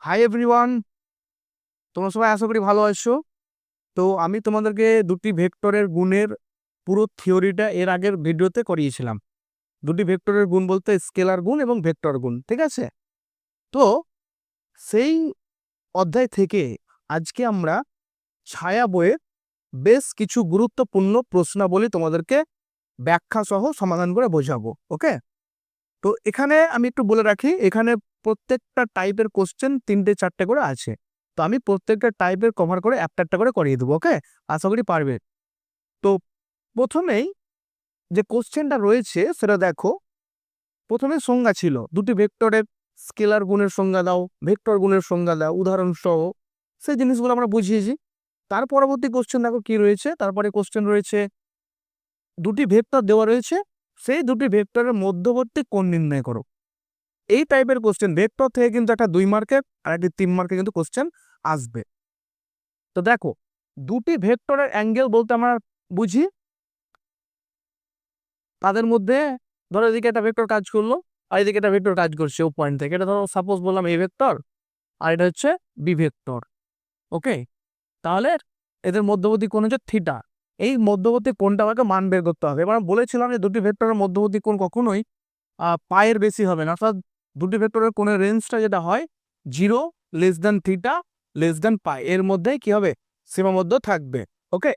Hi everyone, তোমরা সবাই আশা করি ভালো আছো। তো আমি তোমাদেরকে দুটি ভেক্টরের গুণের পুরো থিওরিটা এর আগের ভিডিওতে করিয়েছিলাম। দুটি ভেক্টরের গুণ বলতে স্কেলার গুণ এবং ভেক্টর গুণ, ঠিক আছে? তো সেই অধ্যায় থেকে আজকে আমরা ছায়া বইয়ের বেশ কিছু গুরুত্বপূর্ণ প্রশ্নাবলী তোমাদেরকে ব্যাখ্যা সহ সমাধান করে বোঝাবো। ওকে, তো এখানে আমি একটু বলে রাখি, এখানে প্রত্যেকটা টাইপের কোশ্চেন 3-4টে করে আছে। তো আমি প্রত্যেকটা টাইপের কভার করে একটা একটা করে করিয়ে দেবো। ওকে, আশা করি পারবে। তো প্রথমেই যে কোশ্চেনটা রয়েছে সেটা দেখো। প্রথমে সংজ্ঞা ছিল, দুটি ভেক্টরের স্কেলার গুণের সংজ্ঞা দাও, ভেক্টর গুণের সংজ্ঞা দাও উদাহরণ সহ। সেই জিনিসগুলো আমরা বুঝিয়েছি। তার পরবর্তী কোশ্চেন দেখো কি রয়েছে। তারপরে কোশ্চেন রয়েছে দুটি ভেক্টর দেওয়া রয়েছে, সেই দুটি ভেক্টরের মধ্যবর্তী কোণ নির্ণয় করো। এই টাইপের কোশ্চেন ভেক্টর থেকে কিন্তু একটা 2 মার্কের আর একটি 3 মার্কের কিন্তু কোশ্চেন আসবে। তো দেখো, দুটি ভেক্টরের অ্যাঙ্গেল বলতে আমরা বুঝি তাদের মধ্যে, ধরো এদিকে একটা ভেক্টর কাজ করলো আর এদিকে একটা ভেক্টর কাজ করছে ও পয়েন্ট থেকে। এটা ধরো সাপোজ বললাম এ ভেক্টর আর এটা হচ্ছে বি ভেক্টর। ওকে, তাহলে এদের মধ্যবর্তী কোণ হচ্ছে থিটা। এই মধ্যবর্তী কোণটা আমাকে মান বের করতে হবে। এবার বলেছিলাম যে দুটি ভেক্টরের মধ্যবর্তী কোণ কখনোই পায়ের বেশি হবে না, অর্থাৎ দুটি ভেক্টরের কোণের রেঞ্জটা যেটা হয় 0 θ π এর মধ্যে কি হবে, সীমাবদ্ধ থাকবে। ওকে,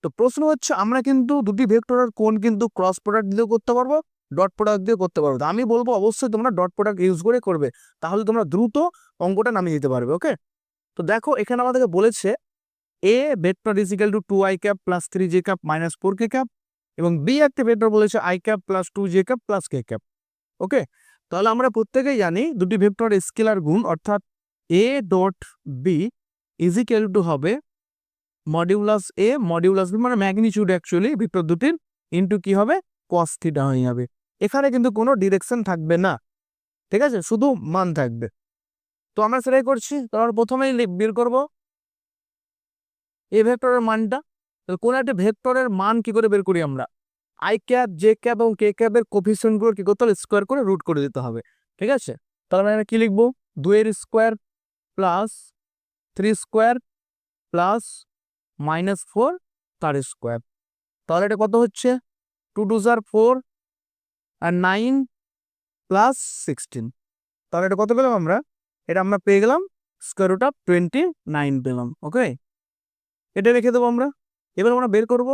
তো প্রশ্ন হচ্ছে আমরা কিন্তু দুটি ভেক্টরের কোণ কিন্তু ক্রস প্রোডাক্ট দিয়েও করতে পারবো, ডট প্রোডাক্ট দিয়ে করতে পারবো। আমি বলবো অবশ্যই তোমরা ডট প্রোডাক্ট ইউজ করে করবে, তাহলে তোমরা দ্রুত অঙ্কটা নামিয়ে দিতে পারবে। ওকে, তো দেখো এখানে আমাদেরকে বলেছে A vector is equal to 2i cap plus 3j cap minus 4k cap, এবং বি একটা ভেক্টর বলেছে i cap plus 2j cap plus k cap. Okay, তাহলে আমরা প্রত্যেকেই জানি দুটি ভেক্টর স্কেলার গুণ অর্থাৎ A dot B is equal to হবে মডিউলাস এ মডিউলাস বি, মানে ম্যাগনিটিউড অ্যাকচুয়ালি ভেক্টর দুটির ইনটু কি হবে, cos থিটা হয়ে যাবে। এখানে কিন্তু কোনো ডিরেকশন থাকবে না, ঠিক আছে, শুধু মান থাকবে। তো আমরা সেটাই করছি। তাহলে প্রথমেই বের করব এ ভেক্টরের মানটা। কোন একটা ভেক্টরের মান কি করে বের করি আমরা, আই ক্যাপ জে ক্যাপ এবং কে ক্যাপের কোফিসিয়েন্টগুলো কি করতে হবে, স্কোয়ার করে রুট করে দিতে হবে। ঠিক আছে, তাহলে আমরা কি লিখবো, 2 এর স্কোয়ার প্লাস 3 স্কোয়ার প্লাস -4 তার স্কোয়ার। তাহলে এটা কত হচ্ছে, 2 2 4 আর 9 প্লাস 16। তাহলে এটা কত পেলাম আমরা, এটা আমরা পেয়ে গেলাম স্কোয়ার রুট অফ 29 পেলাম। ওকে, এটা রেখে দেবো আমরা। এবার আমরা বের করব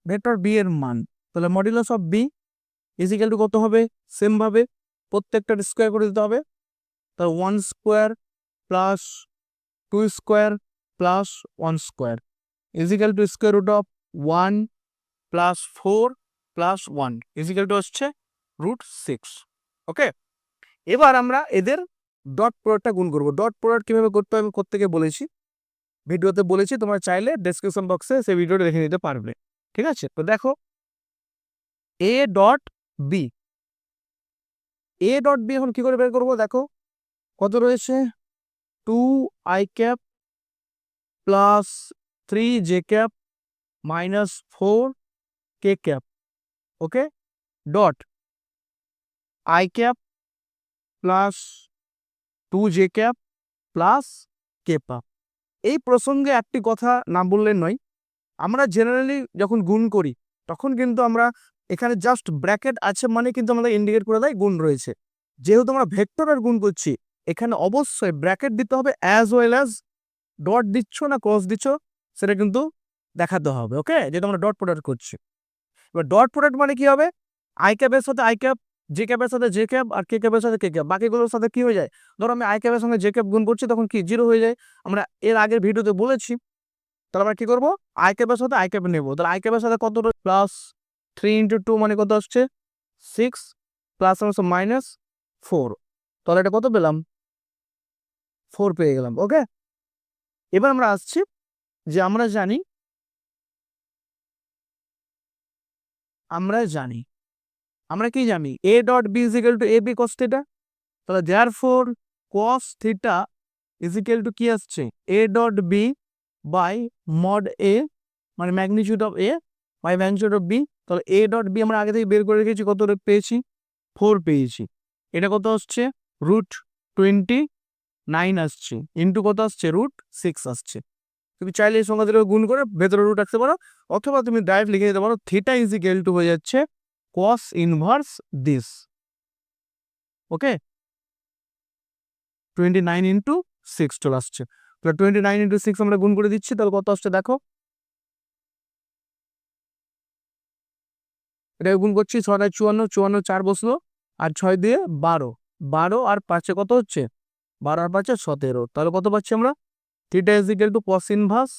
ভেক্টর বি এর মান। তাহলে modulus of B is equal to কত হবে, সেম ভাবে প্রত্যেকটার স্কোয়ার করে দিতে হবে। তাহলে 1 square plus 2 square plus 1 square is equal to square root of 1 plus 4 plus 1 is equal to হচ্ছে √6। ওকে, এবার আমরা এদের ডট প্রোডাক্টটা গুণ করবো। ডট প্রোডাক্ট কিভাবে করতে হবে প্রত্যেকে বলেছি, ভিডিওতে বলেছি, তোমরা চাইলে ডেসক্রিপশন বক্সে সেই ভিডিওটা দেখে নিতে পারবে। ঠিক আছে, তো দেখো A dot B, A dot B এখন কি করে বের করবো, দেখো কত রয়েছে, 2i cap plus 3j cap minus 4k cap. Okay, dot i cap plus 2j cap plus k cap. এই প্রসঙ্গে একটি কথা না বললে নয়, আমরা জেনারেলি যখন গুণ করি তখন কিন্তু আমরা এখানে জাস্ট ব্র্যাকেট আছে মানে কিন্তু আমাদের ইন্ডিকেট করে দেয় গুণ রয়েছে। যেহেতু আমরা ভেক্টরের গুণ করছি, এখানে অবশ্যই ব্র্যাকেট দিতে হবে অ্যাজ ওয়েল অ্যাজ ডট দিচ্ছ না ক্রস দিচ্ছ সেটা কিন্তু দেখাতে হবে। ওকে, যেহেতু আমরা ডট প্রোডাক্ট করছি। এবার ডট প্রোডাক্ট মানে কি হবে, আই ক্যাপের সাথে আই ক্যাপ, জে ক্যাপের সাথে জে ক্যাপ আর কে ক্যাপের সাথে কে ক্যাপ, বাকিগুলোর সাথে কি হয়ে যায়, ধরো আমি আই ক্যাপের সঙ্গে জে ক্যাপ গুণ করছি তখন কি 0 হয়ে যায়। আমরা এর আগের ভিডিওতে বলেছি। তাহলে আমরা কি করবো, আই ক্যাপের সাথে আই ক্যাপ নেবো। তাহলে আই ক্যাপের সাথে কত, প্লাস 3 × 2 মানে কত আসছে 6 প্লাস হচ্ছে -4। তাহলে এটা কত পেলাম, 4 পেয়ে গেলাম। ওকে, এবার আমরা আসছি যে আমরা জানি আমরা কি জানি A dot B is equal to A B cos theta. তাহলে therefore cos theta is equal to কি আসছে, A dot B by mod A, মানে magnitude of A by magnitude of B. তাহলে এ ডট বি আমরা আগে থেকে বের করে রেখেছি, কত পেয়েছি 4 পেয়েছি। এটা কত হচ্ছে √20 9 আসছে, ইন্টু কত আসছে, √6 আসছে। তুমি চাইলে এই সংখ্যা দুটো গুণ করে ভেতরে রুট রাখতে পারো, অথবা তুমি ডাইরেক্ট লিখে দিতে পারো থিটা ইজ ইকুয়াল টু হয়ে যাচ্ছে cos inverse this. Okay, 29 into 6 চলে আসছে। তাহলে 29 ইন্টু 6 আমরা গুণ করে দিচ্ছি, তাহলে কত আসছে দেখো। এটা গুণ করছি, 6 9 54, 54 4 বসলো, আর 6 দিয়ে 12, 12 আর 5 কত হচ্ছে, 12 আর 5 17। তাহলে কত পাচ্ছি আমরা, theta is equal two cos inverse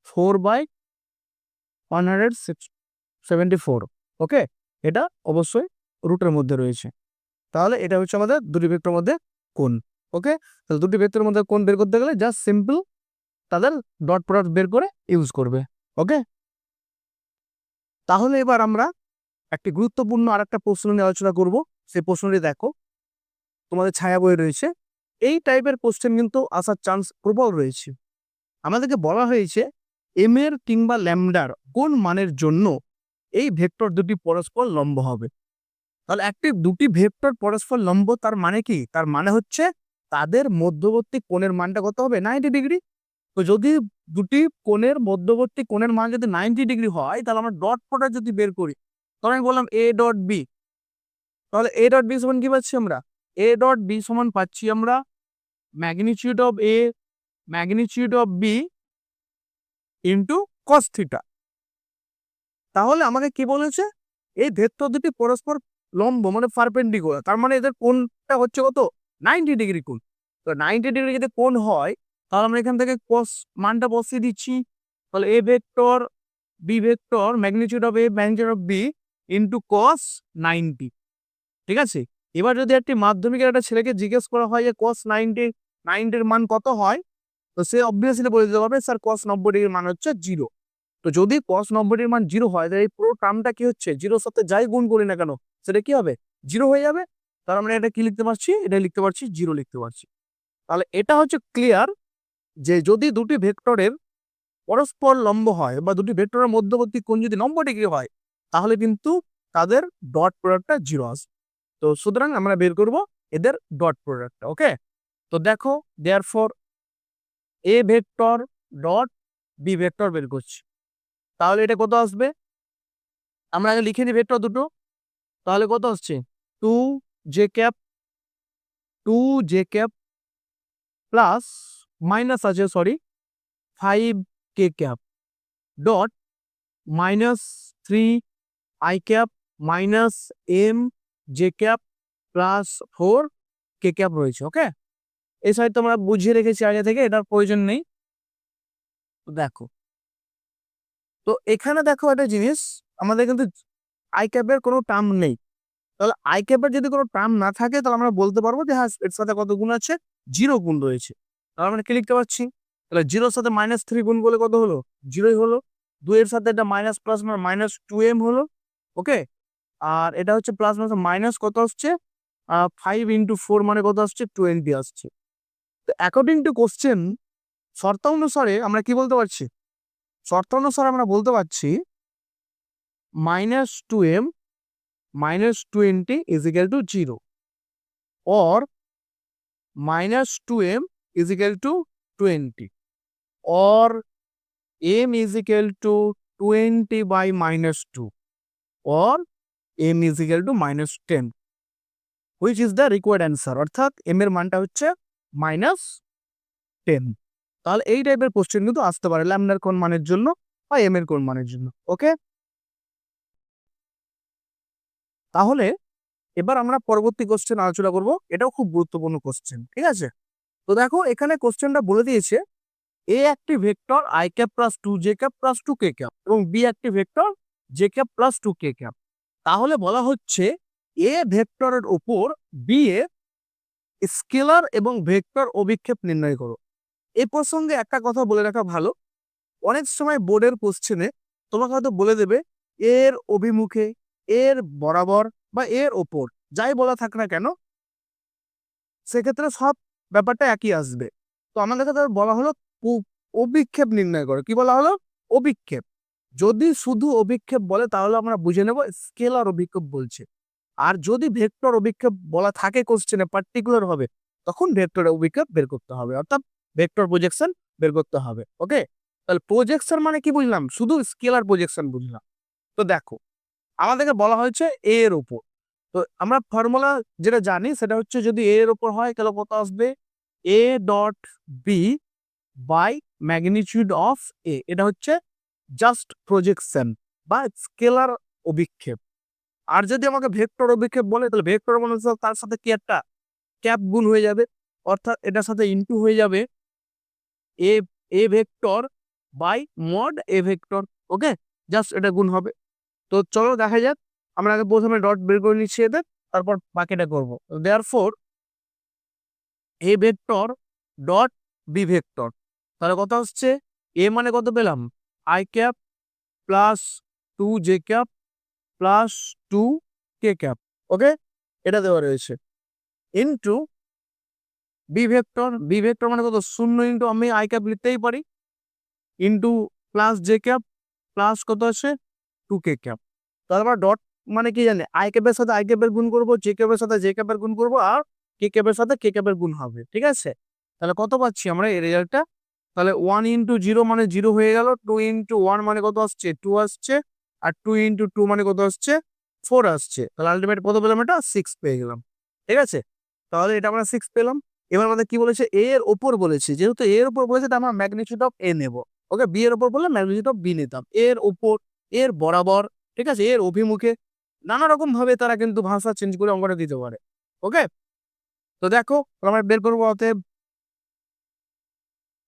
4/174। ওকে, এটা অবশ্যই রুটের মধ্যে রয়েছে। তাহলে এটা হচ্ছে আমাদের দুটি ভেক্টরের মধ্যে কোণ। ওকে, তাহলে দুটি ভেক্টরের মধ্যে কোণ বের করতে গেলে জাস্ট সিম্পল তাদের ডট প্রোডাক্ট বের করে ইউজ করবে। ওকে, তাহলে এবার আমরা একটি গুরুত্বপূর্ণ আর একটা প্রশ্ন নিয়ে আলোচনা করব। সেই প্রশ্নটি দেখো, তোমাদের ছায়া বই রয়েছে। এই টাইপের কোশ্চেন কিন্তু আসার চান্স প্রবল রয়েছে। আমাদেরকে বলা হয়েছে এম এর কিংবা ল্যামডার কোন মানের জন্য এই ভেক্টর দুটি পরস্পর লম্ব হবে। তাহলে একটি দুটি ভেক্টর পরস্পর লম্ব, তার মানে কি, তার মানে হচ্ছে তাদের মধ্যবর্তী কোণের মানটা কত হবে, 90 ডিগ্রি। তো যদি দুটি কোণের মধ্যবর্তী কোণের মান যদি 90 ডিগ্রি হয়, তাহলে আমরা ডট প্রোডাক্ট যদি বের করি, তখন আমি বললাম এ ডট বি, তাহলে এ ডট বি সমান কি পাচ্ছি আমরা, এ ডট বি সমান পাচ্ছি আমরা magnitude of A magnitude of B into cos theta. তাহলে আমাকে কি বলেছে, এই ভেক্টর দুটি পরস্পর লম্ব মানে পারপেন্ডিকুলার, তার মানে এদের কোণটা হচ্ছে কত, 90 ডিগ্রি কোণ। তো 90 ডিগ্রি যদি কোণ হয়, তাহলে আমরা এখান থেকে কস মানটা বসিয়ে দিচ্ছি। তাহলে A vector B vector magnitude of A magnitude of B into cos 90। ঠিক আছে, এবার যদি একটি মাধ্যমিকের একটা ছেলেকে জিজ্ঞেস করা হয় যে কস 90 মান কত হয়, তো সে অবভিয়াসলি বলে দিতে পারবে স্যার cos 90 ডিগ্রির মান হচ্ছে 0। তো যদি cos 90 ডিগ্রির মান 0 হয়, তাহলে এই পুরো টার্মটা কি হচ্ছে, 0-র সাথে যাই গুণ করি না কেন সেটা কি হবে, 0 হয়ে যাবে। তার মানে এটা কি লিখতে পারছি, এটা লিখতে পারছি 0 লিখতে পারছি। তাহলে এটা হচ্ছে ক্লিয়ার যে যদি দুটি ভেক্টরের পরস্পর লম্ব হয় বা দুটি ভেক্টরের মধ্যবর্তী কোণ যদি 90 ডিগ্রি হয়, তাহলে কিন্তু তাদের ডট প্রোডাক্টটা 0 আসবে। তো সুতরাং আমরা বের করব এদের ডট প্রোডাক্টটা। ওকে, তো দেখো therefore A vector dot B vector বের করছি। তাহলে এটা কত আসবে, আমরা আগে লিখে নিই ভেক্টর দুটো। তাহলে কত আসছে, 2j প্লাস মাইনাস আছে, sorry 5k dot -3i minus mj plus 4k রয়েছে। ওকে, এই সাইড তোমরা বুঝিয়ে রেখেছি আগে থেকে, এটার প্রয়োজন নেই। দেখো, তো এখানে দেখো একটা জিনিস, আমাদের কিন্তু আই ক্যাপের কোনো টার্ম নেই। তাহলে আই ক্যাপের যদি কোনো টার্ম না থাকে, তাহলে আমরা বলতে পারবো যে হ্যাঁ এর সাথে কত গুণ আছে, 0 গুণ রয়েছে। তাহলে আমরা কি লিখতে পারছি, তাহলে 0-র সাথে -3 গুণ করলে কত হলো, 0ই হলো। 2 এর সাথে এটা মাইনাস প্লাস -2m হলো। ওকে, আর এটা হচ্ছে প্লাস মাইনাস কত আসছে, 5 ইন্টু 4 মানে কত আসছে, 20 আসছে। তো অ্যাকর্ডিং টু কোশ্চেন, শর্তানুসারে আমরা কি বলতে পারছি, শর্তানুসারে আমরা বলতে পারছি -2m -20 is equal to 0 or -2m is equal to 20 or m is equal to 20 by -2 or m is equal to -10, which is the required answer। অর্থাৎ m এর মানটা হচ্ছে -10। তাহলে এই টাইপের কোশ্চেন কিন্তু আসতে পারে ল্যামডার কোন মানের জন্য বা m এর কোন মানের জন্য। ওকে, তাহলে এবার আমরা পরবর্তী কোশ্চেন আলোচনা করব, এটাও খুব গুরুত্বপূর্ণ কোশ্চেন। ঠিক আছে, তো দেখো এখানে কোশ্চেনটা বলে দিয়েছে এ একটি vector i plus 2j plus 2k এবং বি একটি ভেক্টর j প্লাস 2k। তাহলে বলা হচ্ছে এ ভেক্টরের উপর বি এর স্কেলার এবং ভেক্টর অভিক্ষেপ নির্ণয় করো। এই প্রসঙ্গে একটা কথা বলে রাখা ভালো, অনেক সময় বোর্ডের কোশ্চেনে তোমাকে হয়তো বলে দেবে এর অভিমুখে, এর বরাবর বা এর ওপর, যাই বলা থাক না কেন সেক্ষেত্রে সব ব্যাপারটা একই আসবে। তো আমাদের কাছে বলা হলো অভিক্ষেপ নির্ণয় করো। কি বলা হলো, অভিক্ষেপ। যদি শুধু অভিক্ষেপ বলে তাহলে আমরা বুঝে নেব স্কেলার অভিক্ষেপ বলছে। আর যদি ভেক্টর অভিক্ষেপ বলা থাকে কোশ্চেনে পার্টিকুলার হবে, তখন ভেক্টর অভিক্ষেপ বের করতে হবে, অর্থাৎ ভেক্টর প্রজেকশন বের করতে হবে। ওকে, তাহলে প্রজেকশন মানে কি বুঝলাম? শুধু স্কেলার প্রজেকশন বুঝলাম। তো দেখো, আমাদেরকে বলা হয়েছে এ এর উপর, তো আমরা ফর্মুলা যেটা জানি সেটা হচ্ছে যদি এ এর উপর হয় তাহলে কত আসবে? A dot B by magnitude of A. এটা হচ্ছে জাস্ট প্রজেকশন বা স্কেলার অভিক্ষেপ। আর যদি আমাকে ভেক্টর অভিক্ষেপ বলে তাহলে ভেক্টর মানে হচ্ছে তার সাথে কি একটা ক্যাপ গুণ হয়ে যাবে, অর্থাৎ এটার সাথে ইনটু হয়ে যাবে A A vector by mod A vector. Okay, just এটা গুণ হবে। তো চলো দেখা যাক, আমরা আগে প্রথমে ডট বের করে নিচ্ছি এদের, তারপর বাকিটা করবো। Therefore A vector dot B vector, তাহলে কত হচ্ছে? এ মানে কত পেলাম? I cap plus 2j cap plus 2k cap. Okay, এটা দেওয়া রয়েছে into B vector. B vector মানে কত? 0 ইন্টু আমি আই ক্যাপ লিখতেই পারি, into plus J cap plus কত আছে? 2k cap. তারপর ডট মানে কি জানে? আই ক্যাপের সাথে আই ক্যাপের গুণ করবো, জে ক্যাপের সাথে জে ক্যাপের গুণ করবো, আর কে ক্যাপের সাথে কে ক্যাপের গুণ হবে। ঠিক আছে, তাহলে কত পাচ্ছি আমরা এই রেজাল্টটা? তাহলে 1 ইন্টু 0 মানে 0 হয়ে গেল, 2 ইন্টু 1 মানে কত আসছে? 2 আসছে, আর 2 ইন্টু 2 মানে কত আসছে? 4 আসছে। তাহলে আলটিমেট কত পেলাম? এটা 6 পেয়ে গেলাম। ঠিক আছে, তাহলে এটা আমরা 6 পেলাম। এবার আমাদের কি বলেছে? এ এর ওপর বলেছে, যেহেতু এর ওপর বলেছে তার আমরা ম্যাগনিটিউড অফ এ নেব। ওকে, বি এর ওপর বললে ম্যাগনিটিউড অফ বি নিতাম। এর ওপর, এর বরাবর, ঠিক আছে, এর অভিমুখে, নানা রকম ভাবে তারা কিন্তু ভাষা চেঞ্জ করে অঙ্কটা দিতে পারে। ওকে, তো দেখো আমরা বের করবো অতএব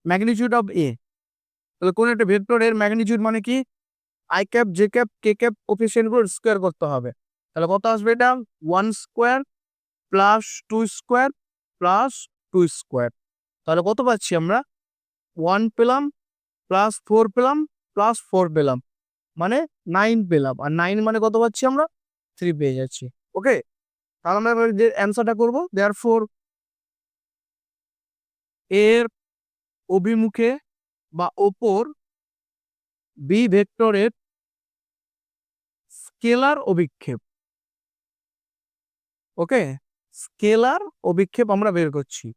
ম্যাগনিটিউড অফ এ। তাহলে কোন একটা ভেক্টর এর ম্যাগনিটিউড মানে কি? I cap J cap K cap coefficient গুলো স্কোয়ার করতে হবে। তাহলে কত আসবে? এটা 1 square plus 2 square plus 2 square. তাহলে কত পাচ্ছি আমরা? 1 পেলাম প্লাস 4 পেলাম প্লাস 4 পেলাম, মানে 9 পেলাম। আর 9 মানে কত পাচ্ছি আমরা? 3 পেয়ে যাচ্ছি। ওকে, তাহলে আমরা এবার যে অ্যান্সারটা করবো, দেয়ারফর এর অভিমুখে বা ওপর বি ভেক্টরের স্কেলার অভিক্ষেপ। ওকে, স্কেলার অভিক্ষেপ আমরা বের করছি।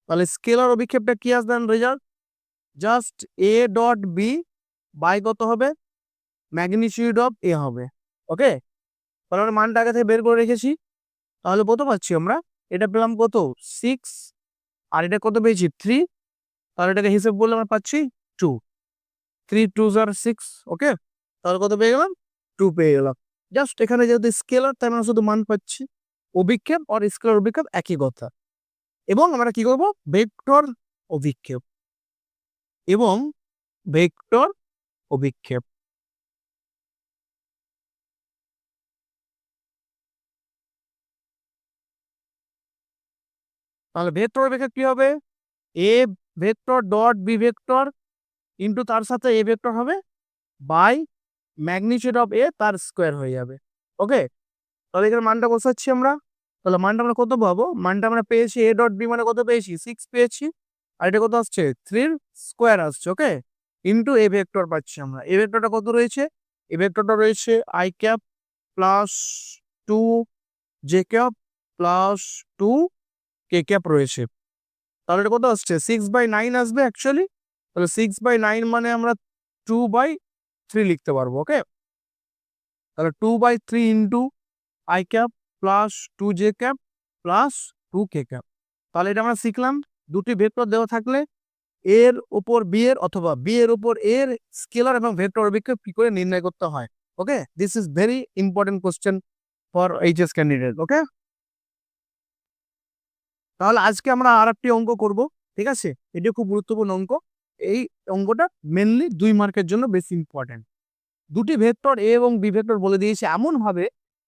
তাহলে স্কেলার অভিক্ষেপটা কি আসবে result? Just A dot B by কত হবে? ম্যাগনিটিউড অফ এ হবে। ওকে, তাহলে আমরা মানটা আগে থেকে বের করে রেখেছি। তাহলে কত পাচ্ছি আমরা? এটা পেলাম কত? 6, আর এটা কত পেয়েছি? 3। তাহলে এটাকে হিসেব করলে আমরা পাচ্ছি 2। 3 2s are 6। ওকে, তাহলে কত পেয়ে গেলাম? 2 পেয়ে গেলাম। জাস্ট এখানে যেহেতু স্কেলার তাই আমরা শুধু মান পাচ্ছি। অভিক্ষেপ আর স্কেলার অভিক্ষেপ একই কথা। এবং আমরা কি করব? ভেক্টর অভিক্ষেপ এবং ভেক্টর অভিক্ষেপ। তাহলে ভেক্টর অভিক্ষেপ কি হবে? A vector dot B vector into তার সাথে এ ভেক্টর হবে বাই ম্যাগনিটিউড অফ এ তার স্কোয়ার হয়ে যাবে। ওকে, তাহলে এখানে মানটা বসাচ্ছি আমরা। তাহলে মানটা আমরা কত পাবো? মানটা আমরা পেয়েছি এ ডট বি মানে কত পেয়েছি? 6 পেয়েছি। আর এটা কত আসছে? 3 স্কোয়ার আসছে। ওকে, ইন্টু এ ভেক্টর পাচ্ছি আমরা। এ ভেক্টরটা কত রয়েছে? এ ভেক্টরটা রয়েছে I cap plus 2 J cap plus 2 K cap রয়েছে। তাহলে এটা কত আসছে? 6/9 আসবে অ্যাকচুয়ালি। তাহলে 6/9 মানে আমরা 2/3 লিখতে পারবো। ওকে, তাহলে 2/3 into I cap plus 2j cap plus 2k cap. তাহলে এটা আমরা শিখলাম, দুটি ভেক্টর দেওয়া থাকলে এর উপর বি এর অথবা বি এর উপর এর স্কেলার এবং ভেক্টর অভিক্ষেপ কি করে নির্ণয় করতে হয়। Okay, this is very important question for HS candidate. Okay, তাহলে আজকে আমরা আর একটি অঙ্ক করব। ঠিক আছে, এটি খুব গুরুত্বপূর্ণ অঙ্ক। এই অঙ্কটা মেনলি 2 মার্কের জন্য বেশি ইম্পর্টেন্ট। দুটি ভেক্টর এ এবং বি ভেক্টর বলে দিয়েছে এমন ভাবে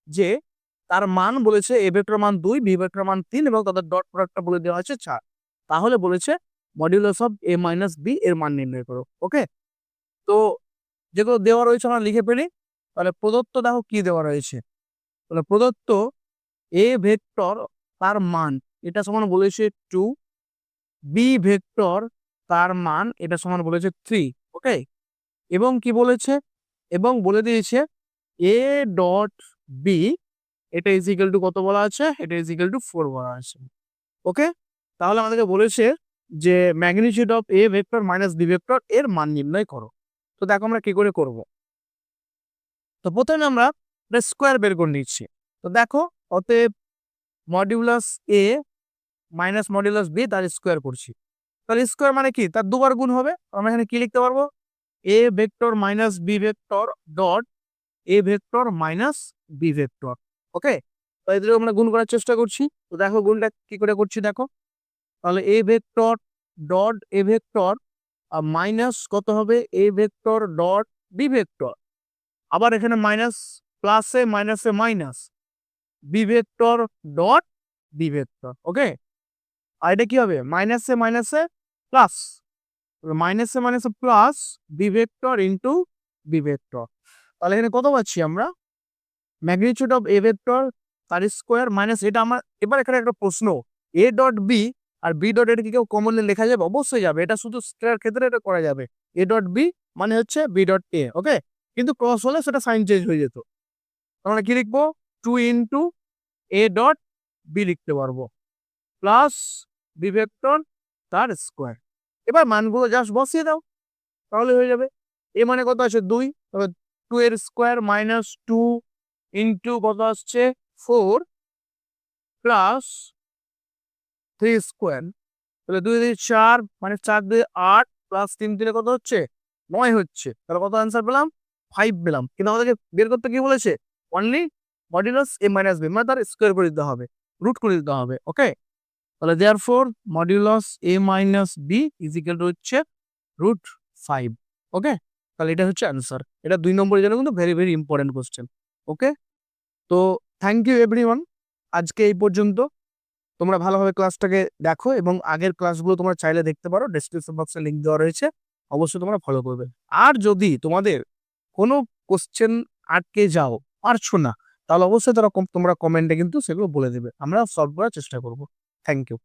যে তার মান বলেছে এ ভেক্টর মান 2, বি ভেক্টর মান 3 এবং তাদের ডট প্রোডাক্টটা বলে দেওয়া আছে 4। তাহলে বলেছে modulus of a minus B এর মান নির্ণয় করো। ওকে, তো যেগুলো দেওয়া রয়েছে আমরা লিখে ফেলি। তাহলে প্রদত্ত দেখো কি দেওয়া রয়েছে। তাহলে প্রদত্ত এ ভেক্টর তার মান এটা সমান বলেছে 2, বি ভেক্টর তার মান এটা সমান বলেছে 3। ওকে, এবং কি বলেছে? এবং বলে দিয়েছে এ ডট বি এটা ইজ ইকুয়াল টু কত বলা আছে, এটা ইজ ইকুয়াল টু 4 বলা আছে। ওকে, তাহলে আমাদেরকে বলেছে যে magnitude of A vector minus B vector এর মান নির্ণয় করো। তো দেখো আমরা কি করে করব। তো প্রথমে আমরা স্কোয়ার বের করে নিচ্ছি। তো দেখো অতএব modulus A minus modulus B তার স্কোয়ার করছি। তাহলে স্কোয়ার মানে কি, তার দুবার গুণ হবে। আমরা এখানে কি লিখতে পারবো, A vector minus B vector dot A vector minus B vector. Okay, তো এদের আমরা গুণ করার চেষ্টা করছি। তো দেখো গুণটা কি করে করছি দেখো, তাহলে A vector dot A vector minus কত হবে A vector dot B vector, আবার এখানে মাইনাস প্লাসে মাইনাসে minus B vector dot B vector. Okay, আর এটা কি হবে মাইনাসে মাইনাসে প্লাস, মাইনাসে মাইনাসে plus B vector into B vector. তাহলে এখানে কত পাচ্ছি আমরা, ম্যাগনিটিউড অফ এ ভেক্টর তার স্কোয়ার মাইনাস এটা আমার। এবার এখানে একটা প্রশ্ন, এ ডট বি আর বি ডট এটা কি কেউ কমনলি লেখা যাবে? অবশ্যই যাবে, এটা শুধু স্কোয়ার ক্ষেত্রে এটা করা যাবে। এ ডট বি মানে হচ্ছে বি ডট এ। ওকে, কিন্তু ক্রস হলে সেটা সাইন চেঞ্জ হয়ে যেত। আমরা কি লিখবো, 2 ইন্টু এ ডট বি লিখতে পারবো প্লাস বি ভেক্টর তার স্কোয়ার। এবার মানগুলো জাস্ট বসিয়ে দাও, তাহলে হয়ে যাবে। এ মানে কত আছে 2, তবে 2 এর স্কোয়ার মাইনাস 2 ইন্টু কত আসছে 4 প্লাস 3 স্কোয়ার, তাহলে 2 দিয়ে 4 মানে 4 দিয়ে 8 প্লাস 3 দিলে কত হচ্ছে 9 হচ্ছে। তাহলে কত অ্যান্সার পেলাম, 5 পেলাম। কিন্তু আমাদেরকে বের করতে কি বলেছে, only modulus A minus B, মানে তার স্কোয়ার করে দিতে হবে, রুট করে দিতে হবে। ওকে, তাহলে therefore modulus A minus B is equal to হচ্ছে √5। ওকে, তাহলে এটা হচ্ছে অ্যান্সার। এটা 2 নম্বরের জন্য কিন্তু ভেরি ভেরি ইম্পর্টেন্ট কোশ্চেন। ওকে, তো থ্যাংক ইউ এভরিওয়ান, আজকে এই পর্যন্ত। তোমরা ভালোভাবে ক্লাসটাকে দেখো এবং আগের ক্লাসগুলো তোমরা চাইলে দেখতে পারো, ডেসক্রিপশন বক্সে লিঙ্ক দেওয়া রয়েছে, অবশ্যই তোমরা ফলো করবে। আর যদি তোমাদের কোনো কোশ্চেন আটকে যাও, পারছো না, তাহলে অবশ্যই তোমরা কমেন্টে কিন্তু সেগুলো বলে দেবে, আমরা সলভ করার চেষ্টা করব। Thank you.